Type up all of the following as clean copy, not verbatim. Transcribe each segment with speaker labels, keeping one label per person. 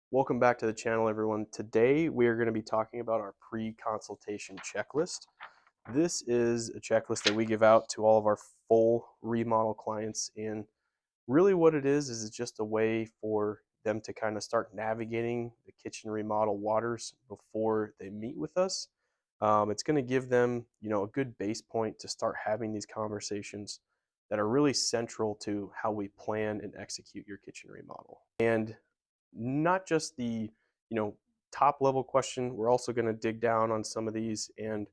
Speaker 1: Welcome back to the channel, everyone. Today we are going to be talking about our pre-consultation checklist. This is a checklist that we give out to all of our full remodel clients, and really what it is it's just a way for them to kind of start navigating the kitchen remodel waters before they meet with us. It's going to give them, a good base point to start having these conversations that are really central to how we plan and execute your kitchen remodel. And not just the you know top level question. We're also going to dig down on some of these and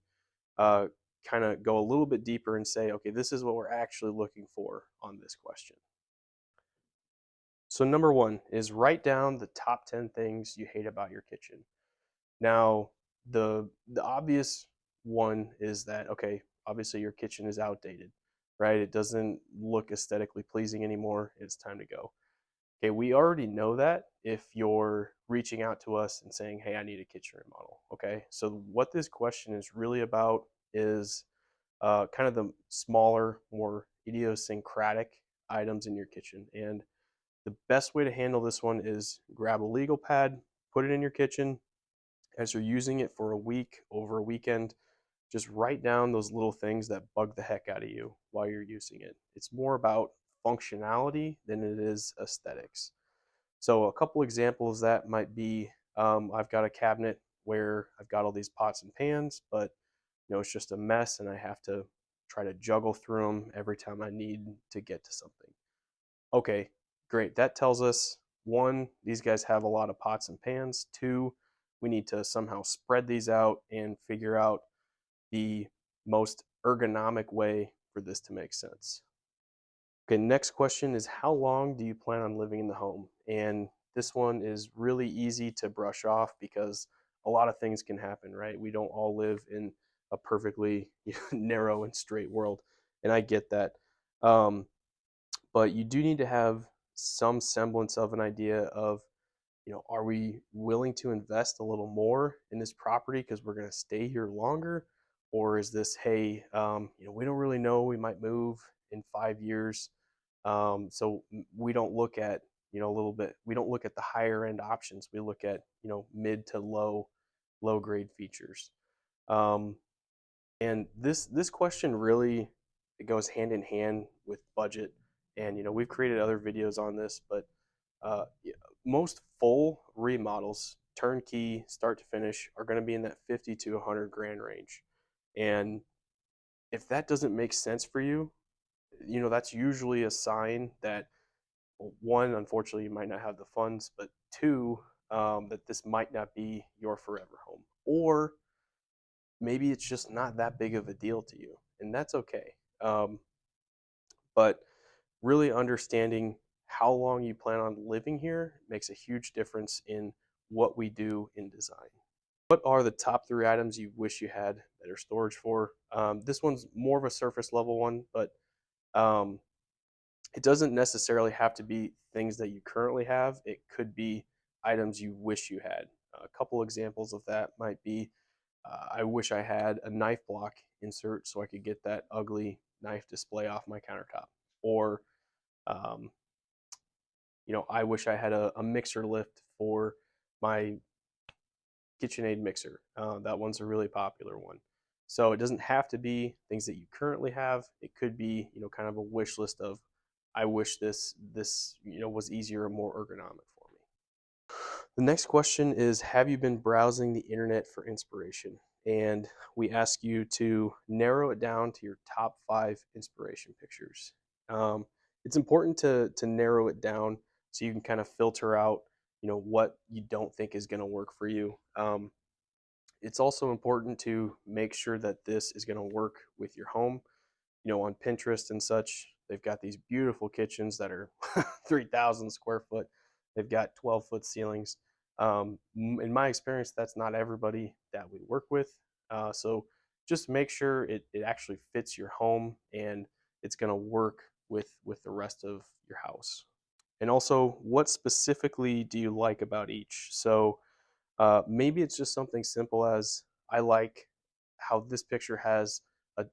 Speaker 1: uh, kind of go a little bit deeper and say, okay, this is what we're actually looking for on this question. So number one is write down the top 10 things you hate about your kitchen. Now, the obvious one is that, okay, obviously your kitchen is outdated, right? It doesn't look aesthetically pleasing anymore. It's time to go. Okay, we already know that if you're reaching out to us and saying, hey, I need a kitchen remodel. Okay, so what this question is really about is kind of the smaller, more idiosyncratic items in your kitchen. And the best way to handle this one is grab a legal pad, put it in your kitchen. As you're using it for a week, over a weekend, just write down those little things that bug the heck out of you while you're using it. It's more about functionality than it is aesthetics. So a couple examples that might be, I've got a cabinet where I've got all these pots and pans, but it's just a mess, and I have to try to juggle through them every time I need to get to something. Okay, great. That tells us one, these guys have a lot of pots and pans. Two, we need to somehow spread these out and figure out the most ergonomic way for this to make sense. Okay, next question is how long do you plan on living in the home? And this one is really easy to brush off because a lot of things can happen, right? We don't all live in a perfectly narrow and straight world, and I get that. Um, but you do need to have some semblance of an idea of, are we willing to invest a little more in this property because we're going to stay here longer? Or is this, hey, we don't really know, we might move in 5 years, so we don't look at, a little bit, we don't look at the higher end options. We look at, mid to low grade features. Um, and this question really, it goes hand in hand with budget. And we've created other videos on this, but most full remodels, turnkey, start to finish, are going to be in that 50 to 100 grand range. And if that doesn't make sense for you, that's usually a sign that, well, one, unfortunately, you might not have the funds, but two, that this might not be your forever home. Or maybe it's just not that big of a deal to you, and that's okay. But really understanding how long you plan on living here makes a huge difference in what we do in design. What are the top three items you wish you had better storage for? This one's more of a surface level one, but um, it doesn't necessarily have to be things that you currently have. It could be items you wish you had. A couple examples of that might be, I wish I had a knife block insert so I could get that ugly knife display off my countertop. Or, um, I wish I had a mixer lift for my KitchenAid mixer. That one's a really popular one. So it doesn't have to be things that you currently have. It could be, kind of a wish list of, I wish this was easier and more ergonomic for me. The next question is, have you been browsing the internet for inspiration? And we ask you to narrow it down to your top 5 inspiration pictures. It's important to narrow it down so you can kind of filter out, what you don't think is going to work for you. It's also important to make sure that this is going to work with your home. On Pinterest and such, they've got these beautiful kitchens that are 3,000 square foot. They've got 12-foot ceilings. In my experience, that's not everybody that we work with. So just make sure it actually fits your home and it's going to work with the rest of your house. And also, what specifically do you like about each? So maybe it's just something simple as, I like how this picture has a,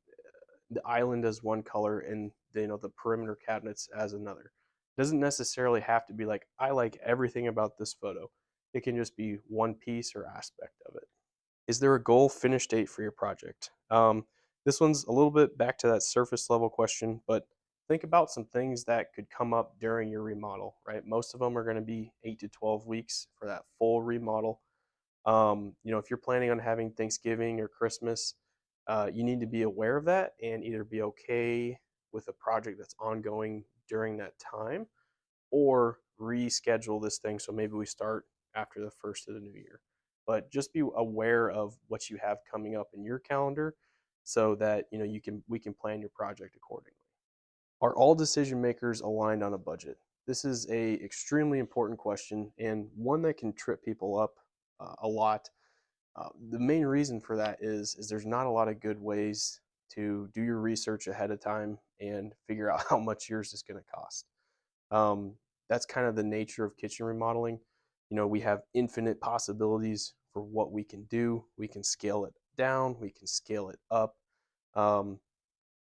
Speaker 1: the island as one color and the perimeter cabinets as another. It doesn't necessarily have to be like, I like everything about this photo. It can just be one piece or aspect of it. Is there a goal finish date for your project? This one's a little bit back to that surface level question, but think about some things that could come up during your remodel, right? Most of them are going to be 8 to 12 weeks for that full remodel. If you're planning on having Thanksgiving or Christmas, you need to be aware of that and either be okay with a project that's ongoing during that time or reschedule this thing so maybe we start after the first of the new year. But just be aware of what you have coming up in your calendar so that we can plan your project accordingly. Are all decision makers aligned on a budget? This is a extremely important question and one that can trip people up a lot. The main reason for that is there's not a lot of good ways to do your research ahead of time and figure out how much yours is going to cost. Um, that's kind of the nature of kitchen remodeling. We have infinite possibilities for what we can do. We can scale it down, we can scale it up. Um,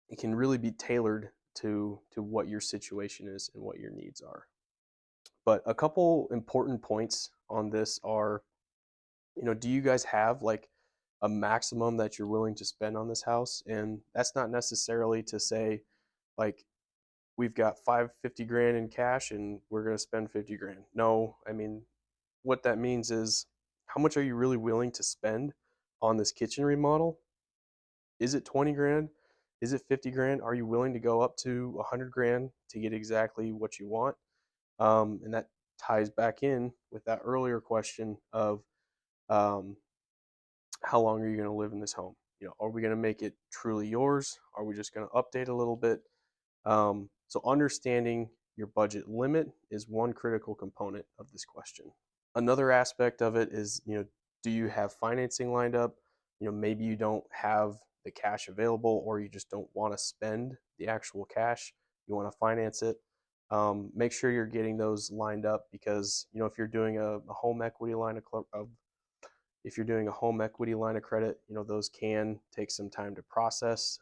Speaker 1: it can really be tailored to what your situation is and what your needs are. But a couple important points on this are, do you guys have like a maximum that you're willing to spend on this house? And that's not necessarily to say like we've got 550 grand in cash and we're going to spend 50 grand. No, I mean, what that means is how much are you really willing to spend on this kitchen remodel? Is it 20 grand? Is it 50 grand? Are you willing to go up to 100 grand to get exactly what you want? And that ties back in with that earlier question of um, how long are you going to live in this home? Are we going to make it truly yours? Are we just going to update a little bit? So understanding your budget limit is one critical component of this question. Another aspect of it is, do you have financing lined up? Maybe you don't have the cash available or you just don't want to spend the actual cash. You want to finance it. Make sure you're getting those lined up because, if you're doing a home equity line of if you're doing a home equity line of credit, those can take some time to process.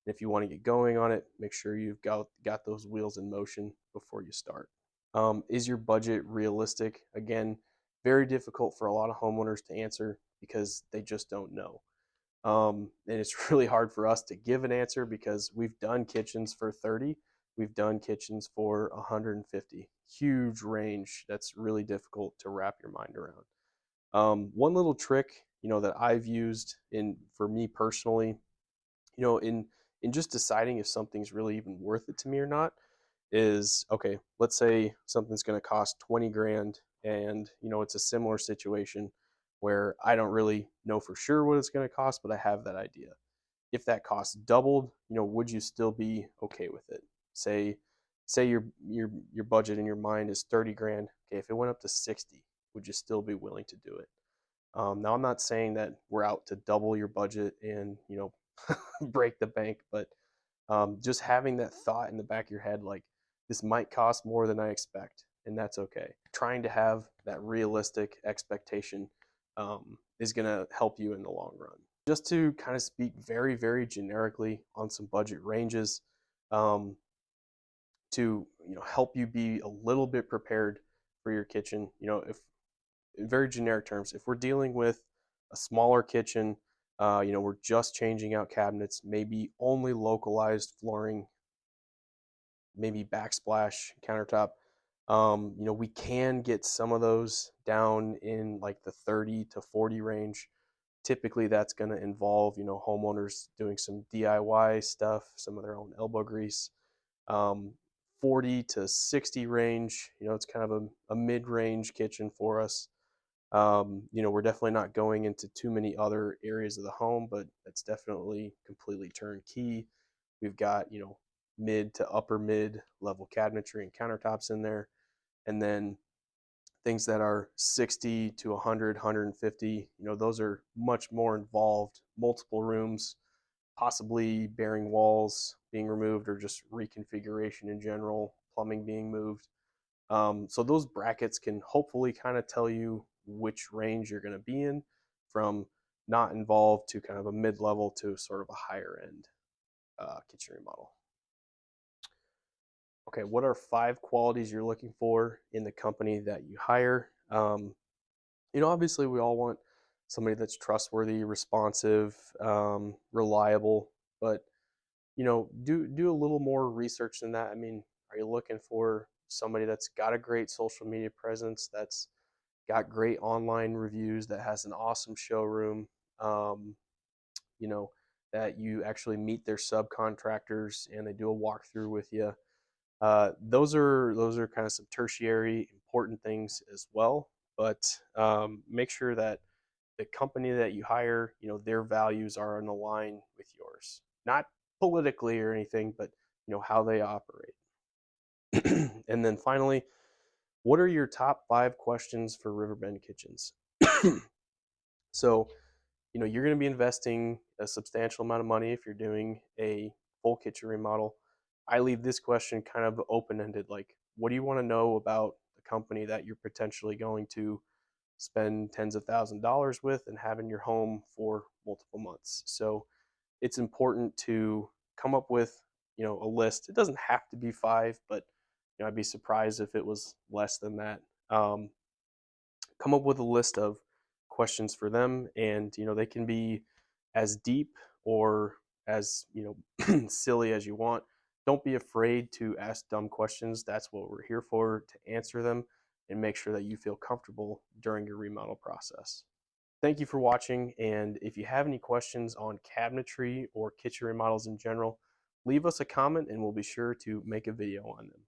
Speaker 1: If you want to get going on it, make sure you've got those wheels in motion before you start. Is your budget realistic? Again, very difficult for a lot of homeowners to answer because they just don't know. And it's really hard for us to give an answer because we've done kitchens for 30, we've done kitchens for 150. Huge range that's really difficult to wrap your mind around. One little trick, that I've used in for me personally, in just deciding if something's really even worth it to me or not, is okay. Let's say something's going to cost 20 grand, and it's a similar situation where I don't really know for sure what it's going to cost, but I have that idea. If that cost doubled, would you still be okay with it? Say your budget in your mind is 30 grand. Okay, if it went up to 60, would you still be willing to do it? Now, I'm not saying that we're out to double your budget and break the bank, but just having that thought in the back of your head, like this might cost more than I expect, and that's okay. Trying to have that realistic expectation is going to help you in the long run. Just to kind of speak very, very generically on some budget ranges, um, to help you be a little bit prepared for your kitchen. If in very generic terms, if we're dealing with a smaller kitchen, we're just changing out cabinets, maybe only localized flooring, maybe backsplash countertop. We can get some of those down in like the 30 to 40 range. Typically, that's going to involve, homeowners doing some DIY stuff, some of their own elbow grease. Um, 40 to 60 range, it's kind of a mid-range kitchen for us. We're definitely not going into too many other areas of the home, but it's definitely completely turnkey. We've got, mid to upper mid level cabinetry and countertops in there. And then things that are 60 to 100, 150, those are much more involved, multiple rooms, possibly bearing walls being removed or just reconfiguration in general, plumbing being moved. So those brackets can hopefully kind of tell you which range you're going to be in, from not involved to kind of a mid-level to sort of a higher end kitchen remodel. Okay, what are 5 qualities you're looking for in the company that you hire? Obviously we all want somebody that's trustworthy, responsive, reliable, but do a little more research than that. I mean, are you looking for somebody that's got a great social media presence, that's got great online reviews, that has an awesome showroom, um, you know, that you actually meet their subcontractors and they do a walkthrough with you? Those are kind of some tertiary important things as well. But make sure that the company that you hire, their values are in line with yours, not politically or anything, but how they operate. And then finally, what are your top 5 questions for Riverbend kitchens? So, you're going to be investing a substantial amount of money if you're doing a full kitchen remodel. I leave this question kind of open ended, like, what do you want to know about the company that you're potentially going to spend tens of thousands of dollars with and have in your home for multiple months? So it's important to come up with, a list. It doesn't have to be 5, but I'd be surprised if it was less than that. Um, Come up with a list of questions for them, and they can be as deep or as silly as you want. Don't be afraid to ask dumb questions. That's what we're here for, to answer them and make sure that you feel comfortable during your remodel process. Thank you for watching, and if you have any questions on cabinetry or kitchen remodels in general, leave us a comment and we'll be sure to make a video on them.